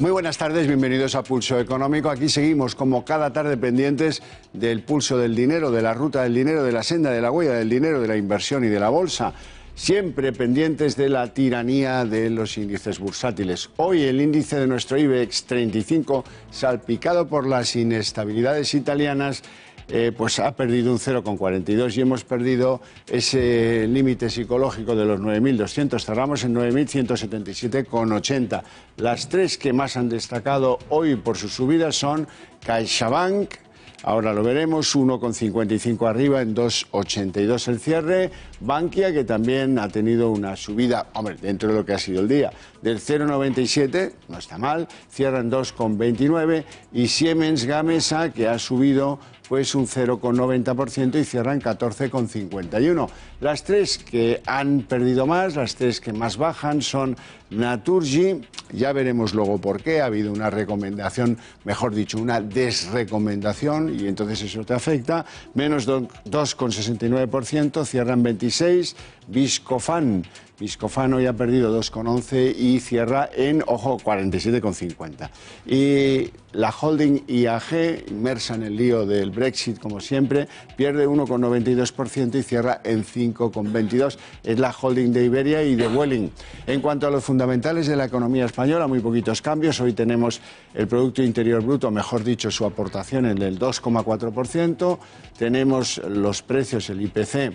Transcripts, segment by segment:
Muy buenas tardes, bienvenidos a Pulso Económico. Aquí seguimos como cada tarde pendientes del pulso del dinero, de la ruta del dinero, de la senda de la huella del dinero, de la inversión y de la bolsa. Siempre pendientes de la tiranía de los índices bursátiles. Hoy el índice de nuestro IBEX 35, salpicado por las inestabilidades italianas, pues ha perdido un 0,42 y hemos perdido ese límite psicológico de los 9.200. Cerramos en 9.177,80. Las tres que más han destacado hoy por sus subidas son CaixaBank, ahora lo veremos, 1,55 arriba en 2,82 el cierre. Bankia, que también ha tenido una subida, hombre, dentro de lo que ha sido el día, del 0,97, no está mal, cierra en 2,29. Y Siemens Gamesa, que ha subido pues un 0,90% y cierra en 14,51. Las tres que han perdido más, las tres que más bajan son Naturgy, ya veremos luego por qué, ha habido una recomendación, mejor dicho, una desrecomendación y entonces eso te afecta, menos 2,69%, cierra en 26. Viscofan hoy ha perdido 2,11 y cierra en, ojo, 47,50. Y la holding IAG, inmersa en el lío del Brexit como siempre, pierde 1,92% y cierra en 5,22. Es la holding de Iberia y de Vueling. En cuanto a los fundamentales de la economía española, muy poquitos cambios. Hoy tenemos el Producto Interior Bruto, mejor dicho, su aportación en el 2,4%. Tenemos los precios, el IPC.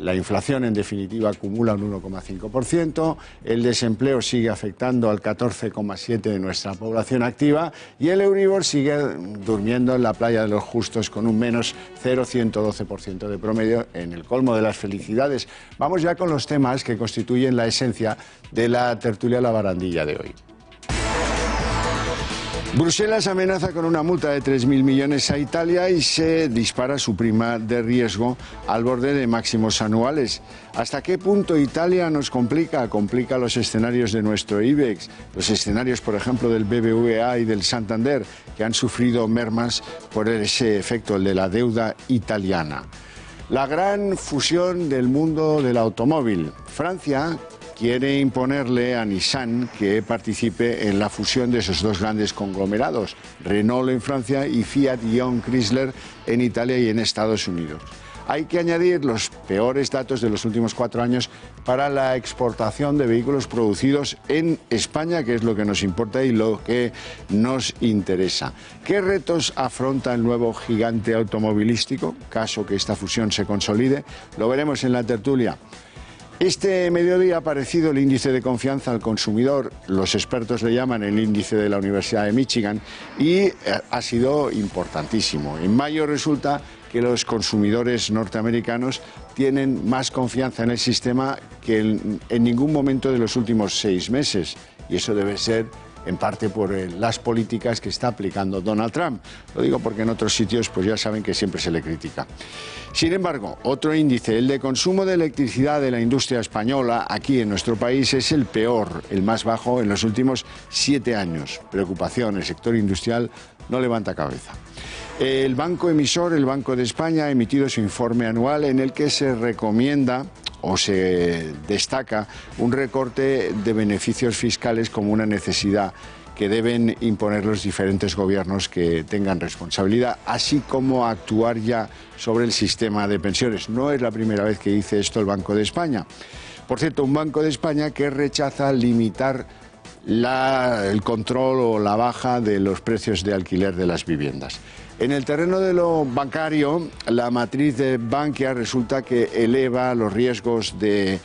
La inflación, en definitiva, acumula un 1,5%, el desempleo sigue afectando al 14,7% de nuestra población activa y el Euribor sigue durmiendo en la playa de los justos con un menos 0,112% de promedio en el colmo de las felicidades. Vamos ya con los temas que constituyen la esencia de la tertulia La Barandilla de hoy. Bruselas amenaza con una multa de 3.000 millones a Italia y se dispara su prima de riesgo al borde de máximos anuales. ¿Hasta qué punto Italia nos complica los escenarios de nuestro IBEX? Los escenarios, por ejemplo, del BBVA y del Santander, que han sufrido mermas por ese efecto, el de la deuda italiana. La gran fusión del mundo del automóvil. Francia quiere imponerle a Nissan que participe en la fusión de esos dos grandes conglomerados, Renault en Francia y Fiat-Chrysler Chrysler en Italia y en Estados Unidos. Hay que añadir los peores datos de los últimos 4 años para la exportación de vehículos producidos en España, que es lo que nos importa y lo que nos interesa. ¿Qué retos afronta el nuevo gigante automovilístico, caso que esta fusión se consolide? Lo veremos en la tertulia. Este mediodía ha aparecido el índice de confianza al consumidor, los expertos le llaman el índice de la Universidad de Michigan, y ha sido importantísimo. En mayo resulta que los consumidores norteamericanos tienen más confianza en el sistema que en ningún momento de los últimos 6 meses, y eso debe ser en parte por las políticas que está aplicando Donald Trump. Lo digo porque en otros sitios pues ya saben que siempre se le critica. Sin embargo, otro índice, el de consumo de electricidad de la industria española, aquí en nuestro país es el peor, el más bajo en los últimos 7 años. Preocupación, el sector industrial no levanta cabeza. El banco emisor, el Banco de España, ha emitido su informe anual en el que se recomienda o se destaca un recorte de beneficios fiscales como una necesidad que deben imponer los diferentes gobiernos que tengan responsabilidad, así como actuar ya sobre el sistema de pensiones. No es la primera vez que dice esto el Banco de España. Por cierto, un Banco de España que rechaza limitar el control o la baja de los precios de alquiler de las viviendas. En el terreno de lo bancario, la matriz de Bankia resulta que eleva los riesgos de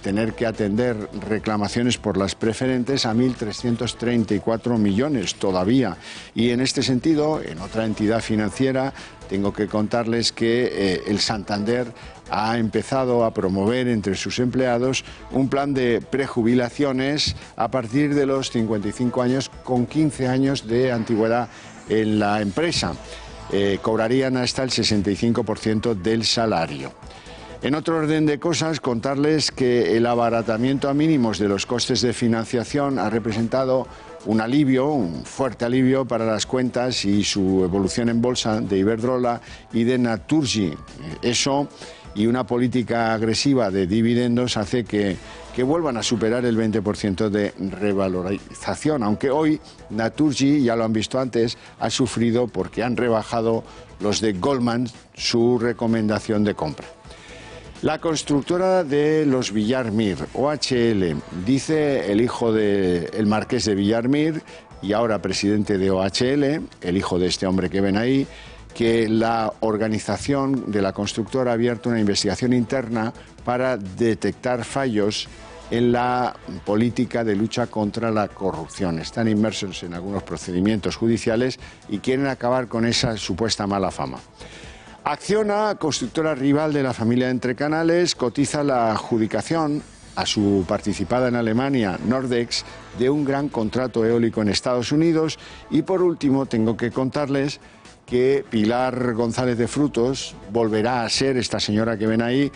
tener que atender reclamaciones por las preferentes a 1.334 millones todavía. Y en este sentido, en otra entidad financiera, tengo que contarles que el Santander ha empezado a promover entre sus empleados un plan de prejubilaciones a partir de los 55 años con 15 años de antigüedad en la empresa. Cobrarían hasta el 65% del salario. En otro orden de cosas, contarles que el abaratamiento a mínimos de los costes de financiación ha representado un alivio, un fuerte alivio para las cuentas y su evolución en bolsa de Iberdrola y de Naturgy. Eso y una política agresiva de dividendos hace que que vuelvan a superar el 20% de revalorización, aunque hoy Naturgy, ya lo han visto antes, ha sufrido porque han rebajado los de Goldman su recomendación de compra. La constructora de los Villar-Mir, OHL, dice el hijo del marqués de Villar-Mir y ahora presidente de OHL, el hijo de este hombre que ven ahí, que la organización de la constructora ha abierto una investigación interna para detectar fallos en la política de lucha contra la corrupción. Están inmersos en algunos procedimientos judiciales y quieren acabar con esa supuesta mala fama. Acciona, constructora rival de la familia de Entrecanales, cotiza la adjudicación a su participada en Alemania, Nordex, de un gran contrato eólico en Estados Unidos. Y por último, tengo que contarles que Pilar González de Frutos volverá a ser, esta señora que ven ahí,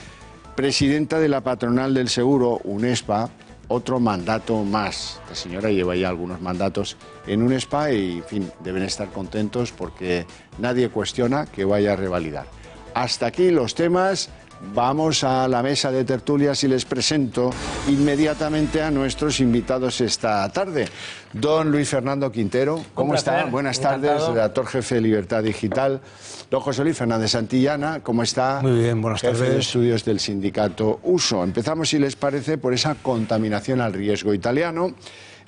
presidenta de la patronal del seguro, UNESPA, otro mandato más. La señora lleva ya algunos mandatos en UNESPA y, en fin, deben estar contentos porque nadie cuestiona que vaya a revalidar. Hasta aquí los temas. Vamos a la mesa de tertulias y les presento inmediatamente a nuestros invitados esta tarde. Don Luis Fernando Quintero, ¿cómo está? Buenas tardes, redactor jefe de Libertad Digital. Don José Luis Fernández Santillana, ¿cómo está? Muy bien, buenas tardes. Jefe de estudios del sindicato USO. Empezamos, si les parece, por esa contaminación al riesgo italiano.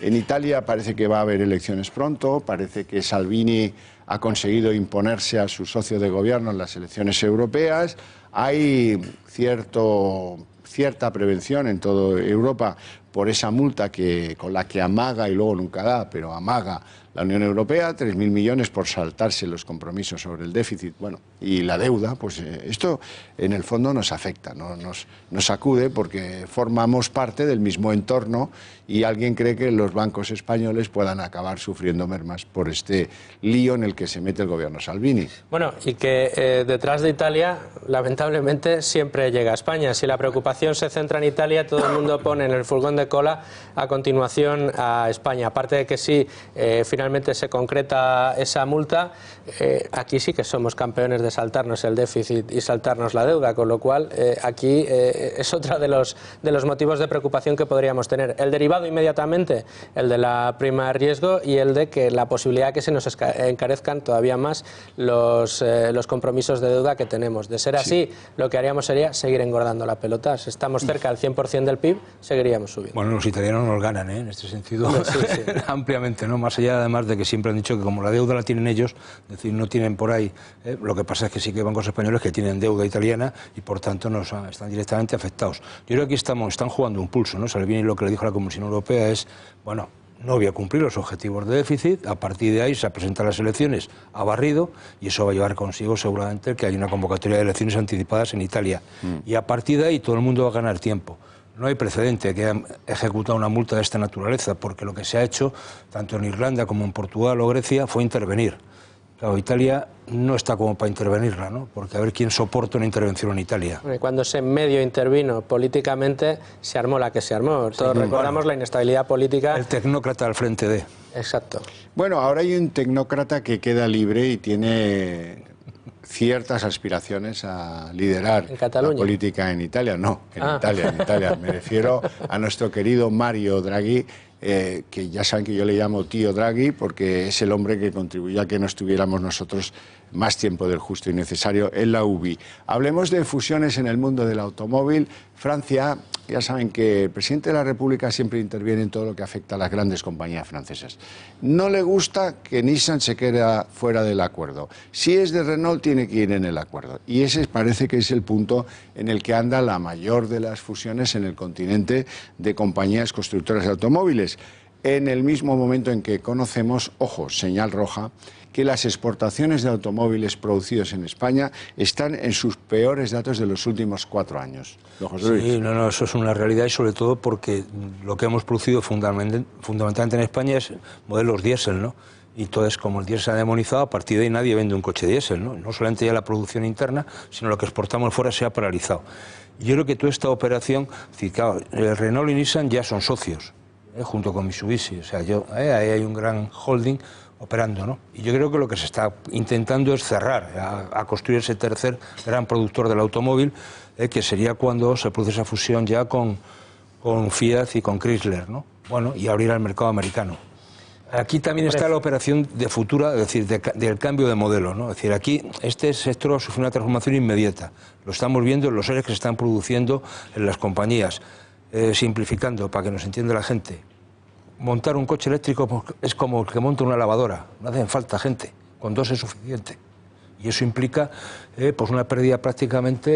En Italia parece que va a haber elecciones pronto, parece que Salvini ha conseguido imponerse a su socio de gobierno en las elecciones europeas. Hay cierta prevención en toda Europa por esa multa con la que amaga, y luego nunca da, pero amaga la Unión Europea, 3.000 millones por saltarse los compromisos sobre el déficit, bueno, y la deuda. Pues esto en el fondo nos afecta, ¿no? Nos sacude porque formamos parte del mismo entorno y alguien cree que los bancos españoles puedan acabar sufriendo mermas por este lío en el que se mete el gobierno Salvini. Bueno, y que detrás de Italia, lamentablemente, siempre llega a España. Si la preocupación se centra en Italia, todo el mundo pone en el furgón de cola a continuación a España. Aparte de que sí, finalmente se concreta esa multa, aquí sí que somos campeones de saltarnos el déficit y saltarnos la deuda, con lo cual aquí es otro de los motivos de preocupación que podríamos tener. El derivado inmediatamente, el de la prima de riesgo y el de que la posibilidad de que se nos encarezcan todavía más los compromisos de deuda que tenemos. De ser así, lo que haríamos sería seguir engordando la pelota. Si estamos cerca del 100% del PIB, seguiríamos subiendo. Bueno, los italianos nos ganan, en este sentido, sí. Ampliamente, ¿no? Más allá, además, de que siempre han dicho que como la deuda la tienen ellos, es decir, no tienen por ahí, lo que pasa es que sí que hay bancos españoles que tienen deuda italiana y por tanto están directamente afectados. Yo creo que aquí están jugando un pulso, ¿no? Salvini lo que le dijo a la Comisión Europea es, bueno, no voy a cumplir los objetivos de déficit, a partir de ahí se presentan las elecciones a barrido y eso va a llevar consigo seguramente que hay una convocatoria de elecciones anticipadas en Italia. Y a partir de ahí todo el mundo va a ganar tiempo. No hay precedente que haya ejecutado una multa de esta naturaleza, porque lo que se ha hecho, tanto en Irlanda como en Portugal o Grecia, fue intervenir. Claro, Italia no está como para intervenirla, ¿no? Porque a ver quién soporta una intervención en Italia. Cuando se medio intervino políticamente, se armó la que se armó. Todos recordamos la inestabilidad política. El tecnócrata al frente de... Exacto. Bueno, ahora hay un tecnócrata que queda libre y tiene ciertas aspiraciones a liderar la política en Italia. No, en Italia. Me refiero a nuestro querido Mario Draghi, que ya saben que yo le llamo tío Draghi porque es el hombre que contribuyó a que no estuviéramos nosotros más tiempo del justo y necesario en la UBI. Hablemos de fusiones en el mundo del automóvil. Francia, ya saben que el presidente de la República siempre interviene en todo lo que afecta a las grandes compañías francesas. No le gusta que Nissan se quede fuera del acuerdo. Si es de Renault, tiene que ir en el acuerdo. Y ese parece que es el punto en el que anda la mayor de las fusiones en el continente de compañías constructoras de automóviles. En el mismo momento en que conocemos, ojo, señal roja, que las exportaciones de automóviles producidos en España están en sus peores datos de los últimos 4 años. Sí, no, eso es una realidad y sobre todo porque lo que hemos producido fundamentalmente en España es modelos diésel, ¿no? Y entonces, como el diésel se ha demonizado, a partir de ahí nadie vende un coche diésel, ¿no? No solamente ya la producción interna, sino lo que exportamos fuera se ha paralizado. Y yo creo que toda esta operación, claro, Renault y Nissan ya son socios, junto con Mitsubishi, o sea, ahí hay un gran holding operando, ¿no? Y yo creo que lo que se está intentando es cerrar, a construir ese tercer gran productor del automóvil, que sería cuando se produce esa fusión ya con con Fiat y con Chrysler, ¿no? Bueno, y abrir al mercado americano. Aquí también está la operación de futura, es decir, del cambio de modelo, ¿no? Es decir, aquí este sector sufre una transformación inmediata. Lo estamos viendo en los seres que se están produciendo en las compañías. Simplificando, para que nos entienda la gente, montar un coche eléctrico es como el que monta una lavadora. No hacen falta gente, con 2 es suficiente. Y eso implica pues una pérdida prácticamente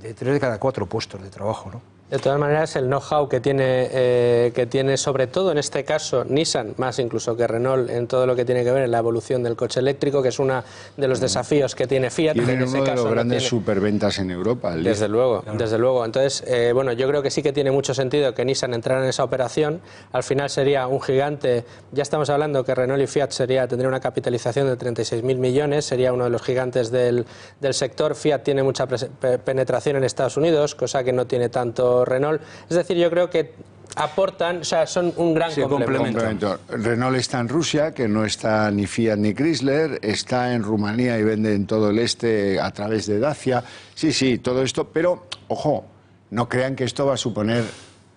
de 3 de cada 4 puestos de trabajo, ¿no? De todas maneras, el know-how que tiene sobre todo en este caso Nissan, más incluso que Renault, en todo lo que tiene que ver en la evolución del coche eléctrico, que es uno de los desafíos que tiene Fiat. Tienen uno de los grandes superventas en Europa. Desde luego, claro. Desde luego. Entonces, bueno, yo creo que sí que tiene mucho sentido que Nissan entrara en esa operación. Al final sería un gigante. Ya estamos hablando que Renault y Fiat tendría una capitalización de 36.000 millones, sería uno de los gigantes del sector. Fiat tiene mucha penetración en Estados Unidos, cosa que no tiene tanto Renault. Es decir, yo creo que aportan, o sea, son un gran complemento. Renault está en Rusia, que no está ni Fiat ni Chrysler, está en Rumanía y vende en todo el este a través de Dacia. Sí, todo esto, pero, ojo, no crean que esto va a suponer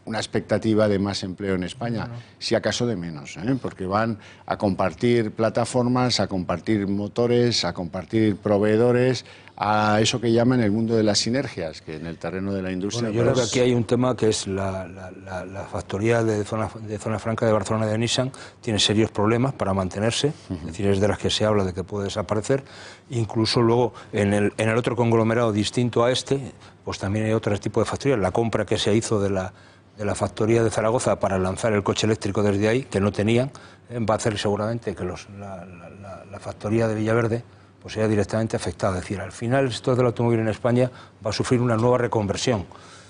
una expectativa de más empleo en España, si acaso de menos, porque van a compartir plataformas, a compartir motores, a compartir proveedores, a eso que llaman el mundo de las sinergias, que en el terreno de la industria... Bueno, yo creo que aquí hay un tema que es la factoría de Zona Franca de Barcelona de Nissan, tiene serios problemas para mantenerse, es decir, es de las que se habla de que puede desaparecer. Incluso luego en el otro conglomerado distinto a este, pues también hay otro tipo de factorías. La compra que se hizo de la factoría de Zaragoza para lanzar el coche eléctrico desde ahí, que no tenían, va a hacer seguramente que la factoría de Villaverde pues sea directamente afectada. Es decir, al final el sector del automóvil en España va a sufrir una nueva reconversión.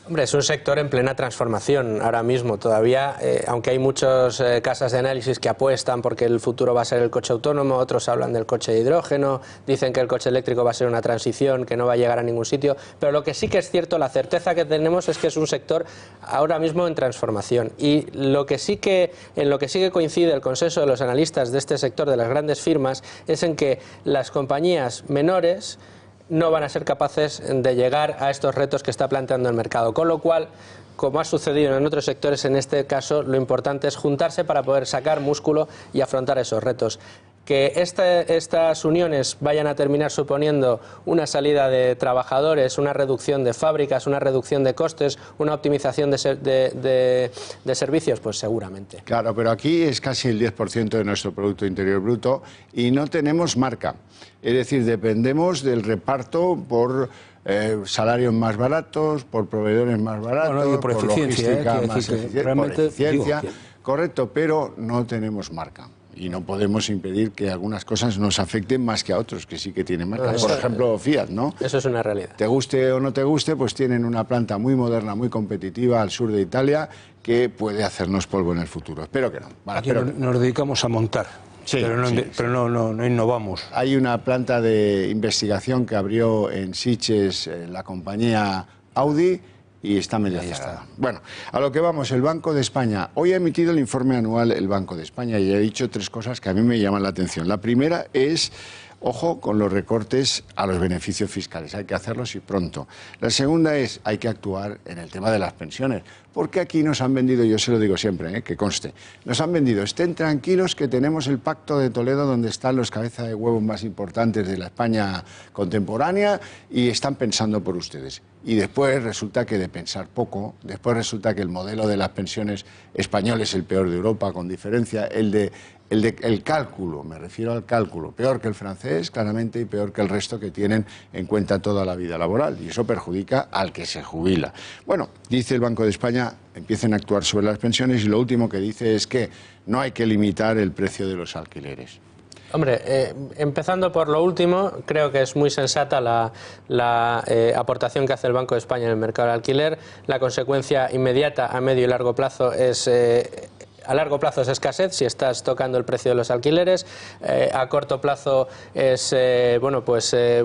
Hombre, es un sector en plena transformación ahora mismo todavía, aunque hay muchas casas de análisis que apuestan porque el futuro va a ser el coche autónomo, otros hablan del coche de hidrógeno, dicen que el coche eléctrico va a ser una transición que no va a llegar a ningún sitio, pero lo que sí que es cierto, la certeza que tenemos es que es un sector ahora mismo en transformación, y en lo que sí que coincide el consenso de los analistas de este sector, de las grandes firmas, es en que las compañías menores no van a ser capaces de llegar a estos retos que está planteando el mercado, con lo cual, como ha sucedido en otros sectores, en este caso lo importante es juntarse para poder sacar músculo y afrontar esos retos. Que estas uniones vayan a terminar suponiendo una salida de trabajadores, una reducción de fábricas, una reducción de costes, una optimización de servicios, pues seguramente. Claro, pero aquí es casi el 10% de nuestro Producto Interior Bruto y no tenemos marca. Es decir, dependemos del reparto por salarios más baratos, por proveedores más baratos, por logística más eficiencia. Correcto, pero no tenemos marca. Y no podemos impedir que algunas cosas nos afecten más que a otros, que sí que tienen marca. Por ejemplo, Fiat, ¿no? Eso es una realidad. Te guste o no te guste, pues tienen una planta muy moderna, muy competitiva al sur de Italia, que puede hacernos polvo en el futuro. Espero que no. Vale, aquí nos dedicamos a montar, sí, pero no innovamos. Hay una planta de investigación que abrió en Sitges la compañía Audi, y está medio cerrada. Bueno, a lo que vamos, el Banco de España. Hoy ha emitido el informe anual el Banco de España y ha dicho 3 cosas que a mí me llaman la atención. La primera es, ojo con los recortes a los beneficios fiscales, hay que hacerlos y pronto. La segunda es, hay que actuar en el tema de las pensiones, porque aquí nos han vendido, yo se lo digo siempre, que conste, nos han vendido, estén tranquilos que tenemos el Pacto de Toledo donde están los cabezas de huevos más importantes de la España contemporánea y están pensando por ustedes. Y después resulta que de pensar poco, después resulta que el modelo de las pensiones español es el peor de Europa, con diferencia, el cálculo, me refiero al cálculo, peor que el francés, claramente, y peor que el resto que tienen en cuenta toda la vida laboral, y eso perjudica al que se jubila. Bueno, dice el Banco de España, empiecen a actuar sobre las pensiones, y lo último que dice es que no hay que limitar el precio de los alquileres. Hombre, empezando por lo último, creo que es muy sensata la aportación que hace el Banco de España en el mercado del alquiler. La consecuencia inmediata a medio y largo plazo es A largo plazo es escasez si estás tocando el precio de los alquileres, a corto plazo es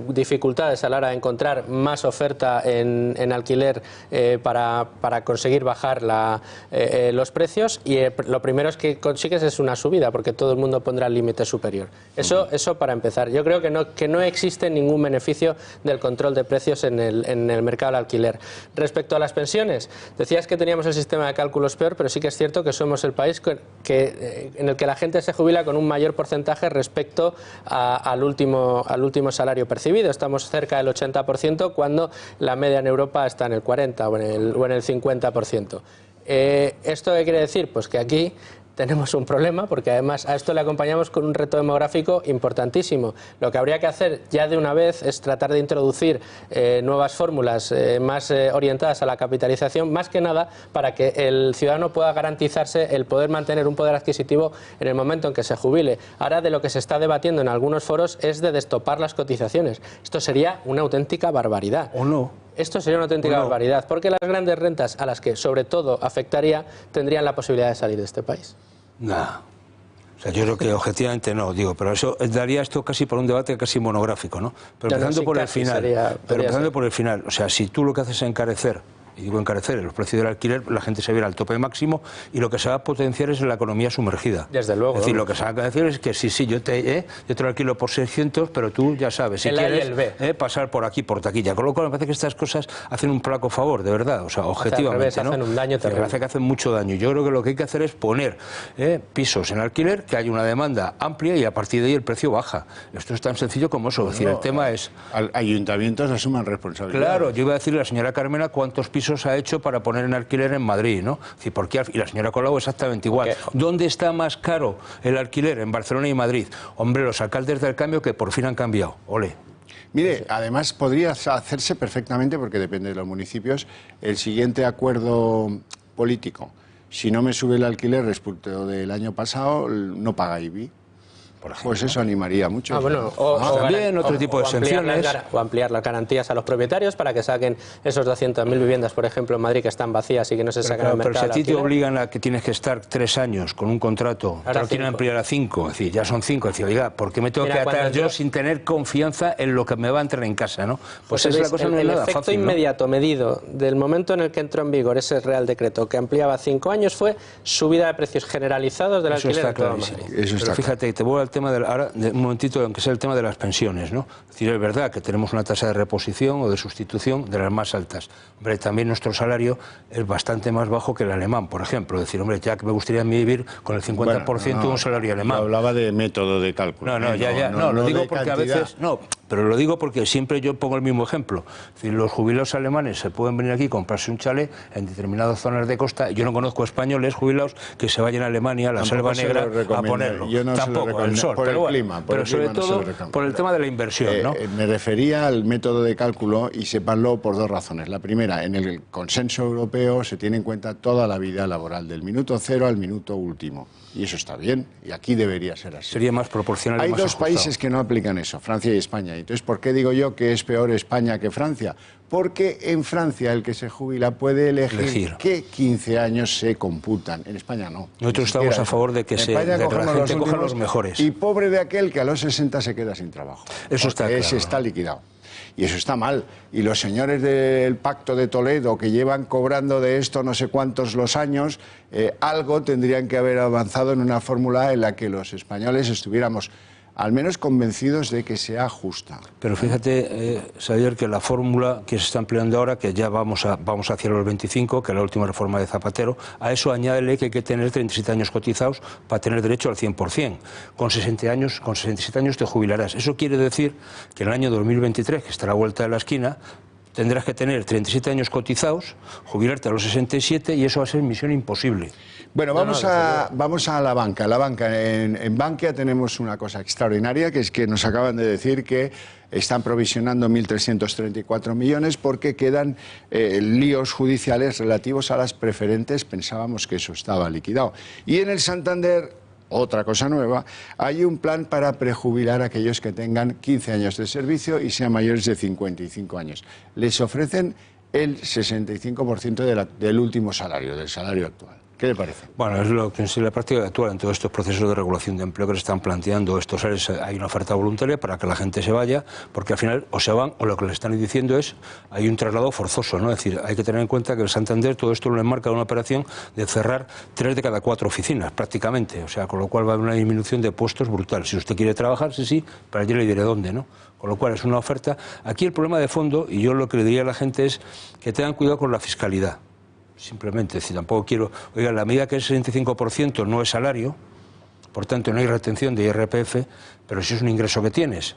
dificultades a la hora de encontrar más oferta en alquiler para conseguir bajar los precios, y lo primero que consigues es una subida porque todo el mundo pondrá el límite superior. Eso para empezar. Yo creo que no existe ningún beneficio del control de precios en el mercado del alquiler. Respecto a las pensiones, decías que teníamos el sistema de cálculos peor, pero sí que es cierto que somos el país en el que la gente se jubila con un mayor porcentaje respecto al último salario percibido. Estamos cerca del 80% cuando la media en Europa está en el 40% o en el 50%. ¿Esto qué quiere decir? Pues que aquí tenemos un problema, porque además a esto le acompañamos con un reto demográfico importantísimo. Lo que habría que hacer ya de una vez es tratar de introducir nuevas fórmulas más orientadas a la capitalización, más que nada para que el ciudadano pueda garantizarse el poder mantener un poder adquisitivo en el momento en que se jubile. Ahora de lo que se está debatiendo en algunos foros es de destopar las cotizaciones. Esto sería una auténtica barbaridad. ¿O no? Esto sería una auténtica barbaridad, porque las grandes rentas a las que sobre todo afectaría tendrían la posibilidad de salir de este país. No. O sea, yo creo que objetivamente no, digo, pero eso daría esto casi por un debate casi monográfico, ¿no? Pero empezando por el final, o sea, si tú lo que haces es encarecer, y digo encarecer, los precios del alquiler, la gente se viera al tope máximo y lo que se va a potenciar es la economía sumergida. Desde luego. Es decir, lo que se va a decir es que sí, yo te lo alquilo por 600, pero tú ya sabes, si quieres pasar por aquí, por taquilla. Con lo cual me parece que estas cosas hacen un flaco favor, de verdad, o sea, objetivamente, ¿no? Hacen un daño terrible. Me parece que hacen mucho daño. Yo creo que lo que hay que hacer es poner pisos en alquiler, que haya una demanda amplia y a partir de ahí el precio baja. Esto es tan sencillo como eso. Es decir, el tema es... Ayuntamientos asuman responsabilidad. Claro, yo iba a decirle a la señora Carmena cuántos pisos ha hecho para poner en alquiler en Madrid, ¿no? Es decir, y la señora Colau exactamente igual. ¿Dónde está más caro el alquiler? En Barcelona y Madrid. Hombre, los alcaldes del cambio que por fin han cambiado. Ole. Mire, además podría hacerse perfectamente, porque depende de los municipios, el siguiente acuerdo político. Si no me sube el alquiler respecto del año pasado, no paga IBI. Pues eso animaría mucho. También otro tipo de exenciones. O ampliar las garantías a los propietarios para que saquen esos 200.000 viviendas, por ejemplo, en Madrid, que están vacías y que no se sacan al mercado. Pero si a ti te obligan a que tienes que estar 3 años con un contrato, te lo quieren ampliar a 5, es decir, ya son 5, es decir, oiga, ¿por qué me tengo que atar yo sin tener confianza en lo que me va a entrar en casa, ¿no? Pues esa es la cosa, no es nada fácil. El efecto inmediato medido del momento en el que entró en vigor ese Real Decreto que ampliaba 5 años fue subida de precios generalizados del alquiler en toda Madrid. Pero fíjate, te voy al tema un momentito, aunque sea el tema de las pensiones, ¿no? Es decir, es verdad que tenemos una tasa de reposición o de sustitución de las más altas. Hombre, también nuestro salario es bastante más bajo que el alemán, por ejemplo. Es decir, hombre, ya que me gustaría vivir con el 50% de un salario alemán. Yo hablaba de método de cálculo. No, lo digo porque cantidad. A veces... No, pero lo digo porque siempre yo pongo el mismo ejemplo. Es decir, los jubilados alemanes se pueden venir aquí y comprarse un chalet en determinadas zonas de costa. Yo no conozco españoles jubilados que se vayan a Alemania, a la Selva Negra, a ponerlo. Yo no tampoco, el sol, por el clima. Pero sobre todo por el tema de la inversión, ¿no? Me refería al método de cálculo y sépanlo por 2 razones. La primera, en el consenso europeo se tiene en cuenta toda la vida laboral, del minuto 0 al minuto último. Y eso está bien, y aquí debería ser así. Sería más proporcional. Hay 2 países que no aplican eso, Francia y España. Entonces, ¿por qué digo yo que es peor España que Francia? Porque en Francia el que se jubila puede elegir qué 15 años se computan. En España no. Nosotros estamos a favor de que la gente coja los mejores. Y pobre de aquel que a los 60 se queda sin trabajo. Eso está claro. Ese está liquidado. Y eso está mal. Y los señores del Pacto de Toledo, que llevan cobrando de esto no sé cuántos los años, algo tendrían que haber avanzado en una fórmula en la que los españoles estuviéramos al menos convencidos de que sea justa. Pero fíjate, Xavier, que la fórmula que se está empleando ahora, que ya vamos hacia los 25, que es la última reforma de Zapatero, a eso añádele que hay que tener 37 años cotizados para tener derecho al 100%. Con 67 años te jubilarás. Eso quiere decir que en el año 2023, que está a la vuelta de la esquina, tendrás que tener 37 años cotizados, jubilarte a los 67 y eso va a ser misión imposible. Bueno, vamos a la banca. En Bankia tenemos una cosa extraordinaria, que es que nos acaban de decir que están provisionando 1.334 millones porque quedan líos judiciales relativos a las preferentes. Pensábamos que eso estaba liquidado. Y en el Santander, otra cosa nueva, hay un plan para prejubilar a aquellos que tengan 15 años de servicio y sean mayores de 55 años. Les ofrecen el 65% del último salario, del salario actual. ¿Qué le parece? Bueno, es lo que es la práctica actual en todos estos procesos de regulación de empleo que se están planteando. Estos áreas, hay una oferta voluntaria para que la gente se vaya, porque al final o se van o lo que le están diciendo es hay un traslado forzoso, ¿no? Es decir, hay que tener en cuenta que el Santander todo esto lo enmarca en una operación de cerrar 3 de cada 4 oficinas, prácticamente. O sea, con lo cual va a haber una disminución de puestos brutal. Si usted quiere trabajar, sí, pero allí le diré dónde, ¿no? Con lo cual es una oferta. Aquí el problema de fondo, y yo lo que le diría a la gente es que tengan cuidado con la fiscalidad. Simplemente, si tampoco quiero... Oiga, la medida que es el 75% no es salario, por tanto no hay retención de IRPF, pero si es un ingreso que tienes.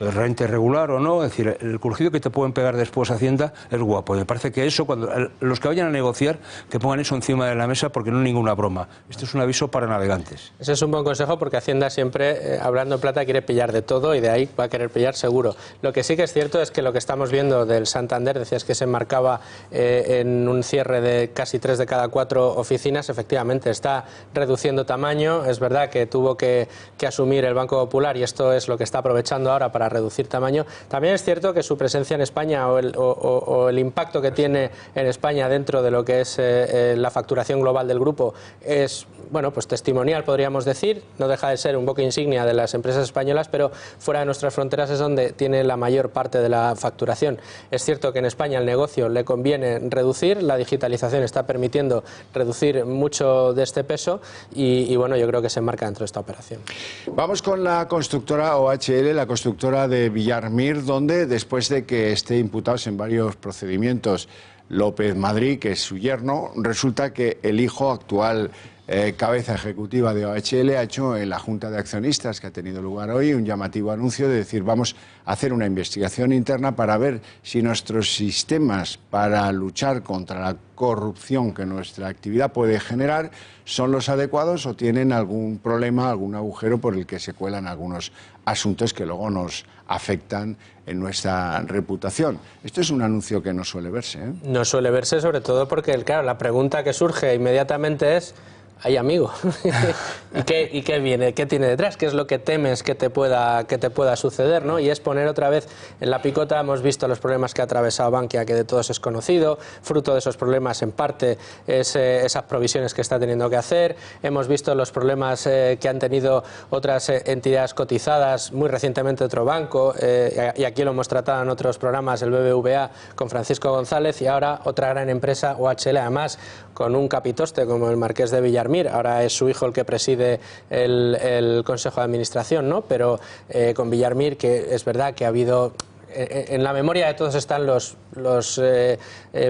Entonces, renta irregular o no, es decir, el crujido que te pueden pegar después Hacienda es guapo. Me parece que eso, cuando los que vayan a negociar, que pongan eso encima de la mesa porque no es ninguna broma. Esto es un aviso para navegantes. Ese es un buen consejo porque Hacienda siempre, hablando en plata, quiere pillar de todo y de ahí va a querer pillar seguro. Lo que sí que es cierto es que lo que estamos viendo del Santander, decías que se marcaba en un cierre de casi 3 de cada 4 oficinas, efectivamente está reduciendo tamaño. Es verdad que tuvo que asumir el Banco Popular y esto es lo que está aprovechando ahora para reducir tamaño. También es cierto que su presencia en España o el impacto que tiene en España dentro de lo que es la facturación global del grupo es, bueno, pues testimonial, podríamos decir. No deja de ser un buque insignia de las empresas españolas, pero fuera de nuestras fronteras es donde tiene la mayor parte de la facturación. Es cierto que en España el negocio le conviene reducir, la digitalización está permitiendo reducir mucho de este peso y bueno, yo creo que se enmarca dentro de esta operación. Vamos con la constructora OHL, la constructora de Villarmir, donde después de que esté imputados en varios procedimientos López Madrid, que es su yerno, resulta que el hijo actual cabeza ejecutiva de OHL ha hecho en la Junta de Accionistas, que ha tenido lugar hoy, un llamativo anuncio de decir vamos a hacer una investigación interna para ver si nuestros sistemas para luchar contra la corrupción que nuestra actividad puede generar son los adecuados o tienen algún problema, algún agujero por el que se cuelan algunos asuntos que luego nos afectan en nuestra reputación. Esto es un anuncio que no suele verse, ¿eh? No suele verse, sobre todo porque, claro, la pregunta que surge inmediatamente es: ay, amigo, ¿y qué viene? ¿Qué tiene detrás? ¿Qué es lo que temes que te pueda suceder, ¿no? Y es poner otra vez en la picota. Hemos visto los problemas que ha atravesado Bankia, que de todos es conocido. Fruto de esos problemas, en parte, es esas provisiones que está teniendo que hacer. Hemos visto los problemas que han tenido otras entidades cotizadas, muy recientemente otro banco, y aquí lo hemos tratado en otros programas, el BBVA, con Francisco González, y ahora otra gran empresa, OHL, además con un capitoste como el Marqués de Villarmir. Ahora es su hijo el que preside el Consejo de Administración, ¿no? Pero con Villarmir, que es verdad que ha habido... En la memoria de todos están los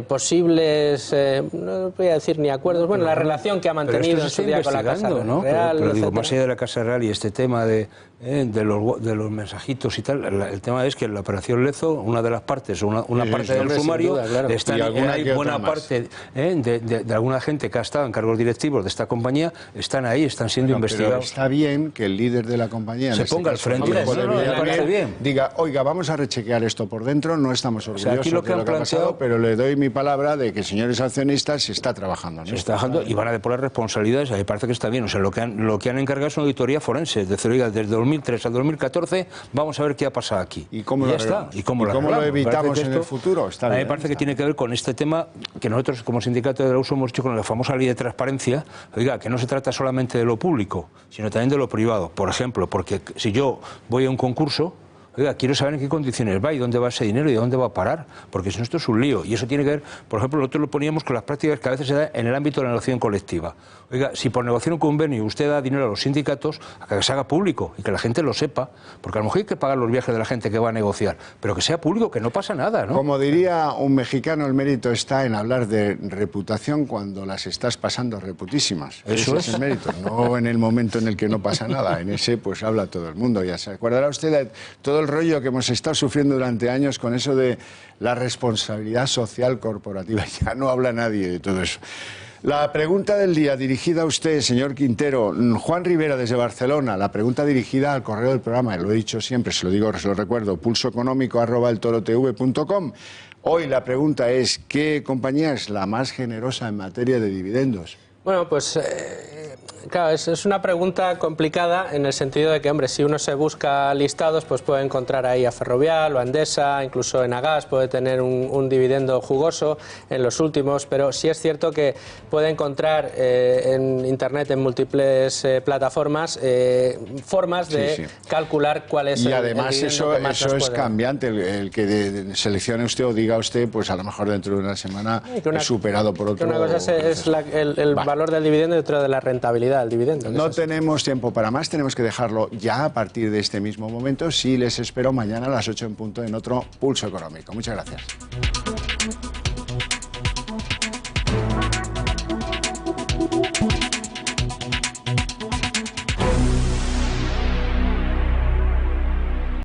posibles, no voy a decir ni acuerdos, bueno, la relación que ha mantenido en su día con la Casa Real, pero digo, más allá de la Casa Real y este tema de los mensajitos y tal, el tema es que en la operación Lezo, una de las partes, una parte del sumario, duda, claro, hay buena parte de alguna gente que ha estado en cargos directivos de esta compañía, están ahí, están siendo investigados. Pero está bien que el líder de la compañía se ponga al frente, diga, oiga, vamos a rechequear esto por dentro, no estamos orgullosos aquí lo que de lo que ha pasado, pero le doy mi palabra de que, señores accionistas, se está trabajando. Se está trabajando y van a depurar responsabilidades, a mí me parece que está bien. O sea, lo que han encargado es una auditoría forense, es decir, oiga, desde 2003 al 2014 vamos a ver qué ha pasado aquí. ¿Y cómo lo evitamos en el futuro? Está bien, a mí me parece que tiene que ver con este tema que nosotros como sindicato de la USO hemos hecho con la famosa ley de transparencia, oiga, que no se trata solamente de lo público, sino también de lo privado. Por ejemplo, porque si yo voy a un concurso, oiga, quiero saber en qué condiciones va y dónde va ese dinero y dónde va a parar, porque si no esto es un lío. Y eso tiene que ver, por ejemplo, nosotros lo poníamos con las prácticas que a veces se da en el ámbito de la negociación colectiva. Oiga, si por negociar un convenio usted da dinero a los sindicatos, a que se haga público y que la gente lo sepa, porque a lo mejor hay que pagar los viajes de la gente que va a negociar, pero que sea público, que no pasa nada, ¿no? Como diría un mexicano, el mérito está en hablar de reputación cuando las estás pasando reputísimas. Eso es el mérito, no en el momento en el que no pasa nada. En ese pues habla todo el mundo. Ya se acordará usted de todo el rollo que hemos estado sufriendo durante años con eso de la responsabilidad social corporativa. Ya no habla nadie de todo eso. La pregunta del día dirigida a usted, señor Quintero. Juan Rivera desde Barcelona. La pregunta dirigida al correo del programa. Lo he dicho siempre, se lo digo, se lo recuerdo. pulsoeconómico@eltorotv.com. Hoy la pregunta es: ¿qué compañía es la más generosa en materia de dividendos? Bueno, pues Claro, es una pregunta complicada en el sentido de que, hombre, si uno se busca listados, pues puede encontrar ahí a Ferrovial o a Endesa, incluso Enagás puede tener un dividendo jugoso en los últimos, pero sí es cierto que puede encontrar en Internet, en múltiples plataformas, formas de calcular cuál es y además el dividendo que más eso nos es cambiante, el que seleccione usted o diga usted, pues a lo mejor dentro de una semana es superado por otro. Una cosa es el valor del dividendo y otra de la rentabilidad del dividendo. No tenemos tiempo para más, tenemos que dejarlo ya a partir de este mismo momento. Sí, les espero mañana a las 8 en punto en otro Pulso Económico. Muchas gracias.